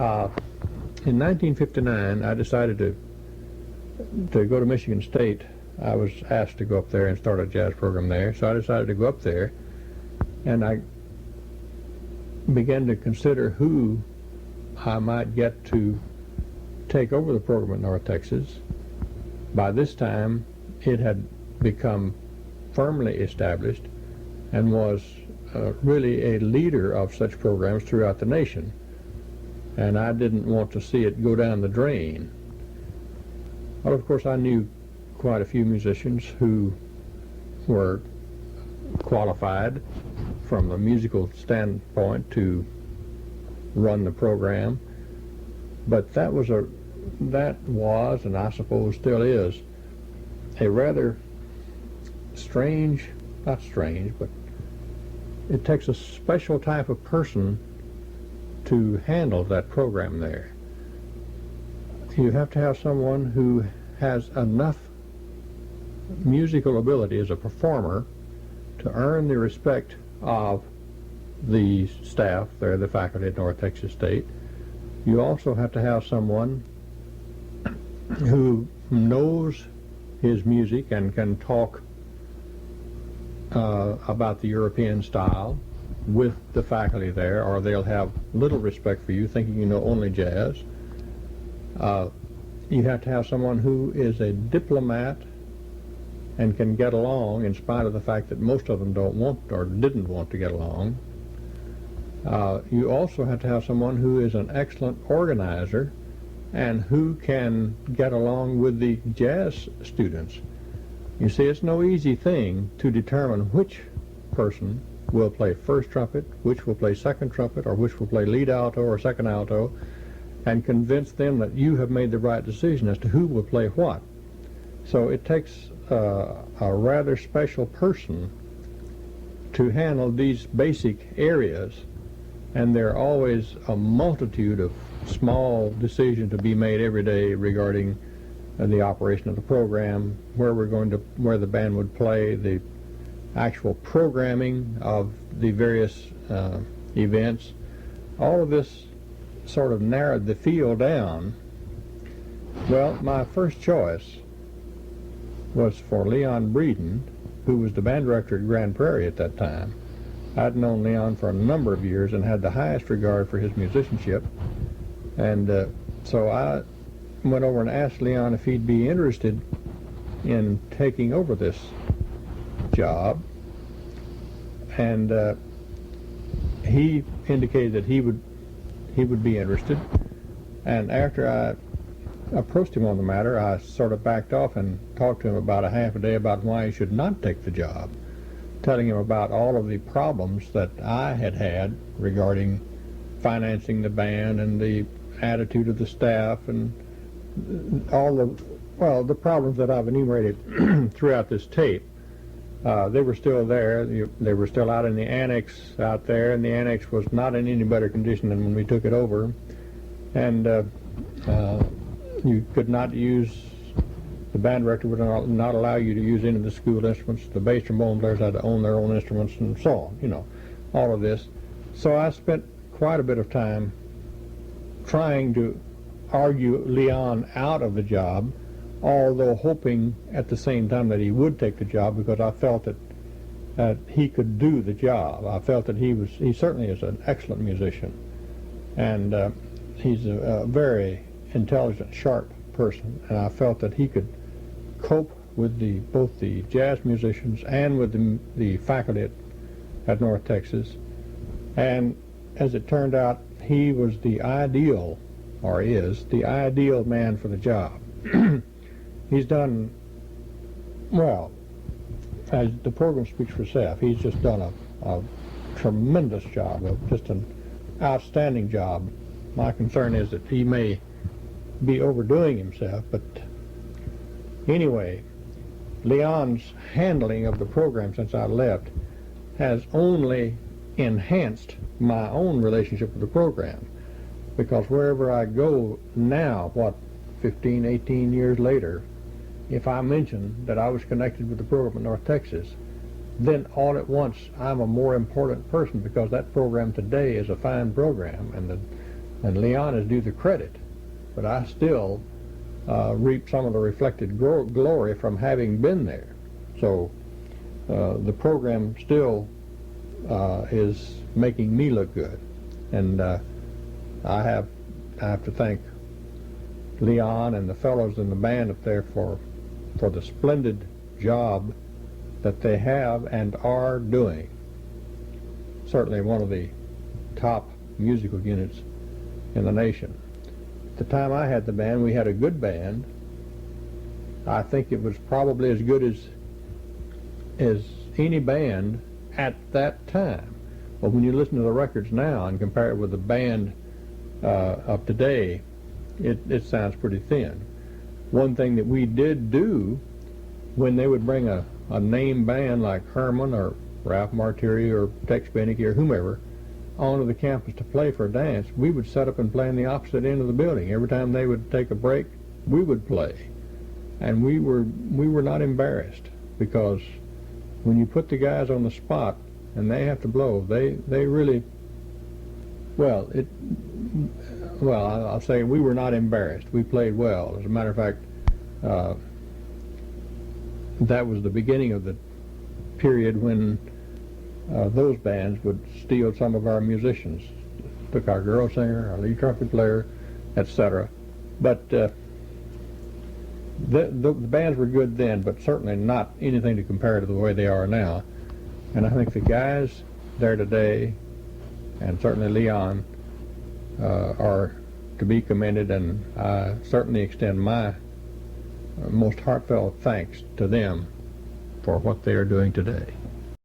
In 1959, I decided to go to Michigan State. I was asked to go up there and start a jazz program there, so I decided to go up there, and I began to consider who I might get to take over the program at North Texas. By this time, it had become firmly established and was really a leader of such programs throughout the nation. And I didn't want to see it go down the drain. Well, of course, I knew quite a few musicians who were qualified from a musical standpoint to run the program, but that was and I suppose still is, a rather strange, not strange, but it takes a special type of person to handle that program there. You have to have someone who has enough musical ability as a performer to earn the respect of the staff there, the faculty at North Texas State. You also have to have someone who knows his music and can talk about the European style with the faculty there, or they'll have little respect for you, thinking you know only jazz. You have to have someone who is a diplomat and can get along in spite of the fact that most of them don't want or didn't want to get along. You also have to have someone who is an excellent organizer and who can get along with the jazz students. You see, it's no easy thing to determine which person will play first trumpet, which will play second trumpet, or which will play lead alto or second alto, and convince them that you have made the right decision as to who will play what. So it takes a rather special person to handle these basic areas, and there are always a multitude of small decisions to be made every day regarding the operation of the program, where the band would play, the actual programming of the various events. All of this sort of narrowed the field down. Well, my first choice was for Leon Breeden, who was the band director at Grand Prairie at that time. I'd known Leon for a number of years and had the highest regard for his musicianship, and so I went over and asked Leon if he'd be interested in taking over this job, and he indicated that he would be interested. And after I approached him on the matter, I sort of backed off and talked to him about a half a day about why he should not take the job, telling him about all of the problems that I had had regarding financing the band and the attitude of the staff and all the problems that I've enumerated throughout this tape. They were still there. They were still out in the annex out there, and the annex was not in any better condition than when we took it over. And you could not use, the band director would not allow you to use any of the school instruments. The bass trombone players had to own their own instruments and so on, you know, all of this. So I spent quite a bit of time trying to argue Leon out of the job, although hoping at the same time that he would take the job, because I felt that he could do the job. I felt that he certainly is an excellent musician, and he's a very intelligent, sharp person, and I felt that he could cope with both the jazz musicians and with the faculty at North Texas. And as it turned out, he was the ideal, or is the ideal man for the job. He's done, well, as the program speaks for itself, he's just done a tremendous job, just an outstanding job. My concern is that he may be overdoing himself, but anyway, Leon's handling of the program since I left has only enhanced my own relationship with the program, because wherever I go now, 15, 18 years later, if I mention that I was connected with the program at North Texas, then all at once I'm a more important person, because that program today is a fine program, and And Leon is due the credit, but I still reap some of the reflected glory from having been there. So the program still is making me look good, and I have to thank Leon and the fellows in the band up there for the splendid job that they have and are doing. Certainly one of the top musical units in the nation. At the time I had the band, we had a good band. I think it was probably as good as any band at that time. But when you listen to the records now and compare it with the band of today, it sounds pretty thin. One thing that we did do when they would bring a name band like Herman or Ralph Martiri or Tex Beneke or whomever onto the campus to play for a dance, we would set up and play in the opposite end of the building. Every time they would take a break, we would play. And we were not embarrassed, because when you put the guys on the spot and they have to blow, they really, I'll say we were not embarrassed. We played well. As a matter of fact, that was the beginning of the period when those bands would steal some of our musicians. Took our girl singer, our lead trumpet player, etc. But the bands were good then, but certainly not anything to compare to the way they are now. And I think the guys there today, and certainly Leon, are to be commended, and I certainly extend my most heartfelt thanks to them for what they are doing today.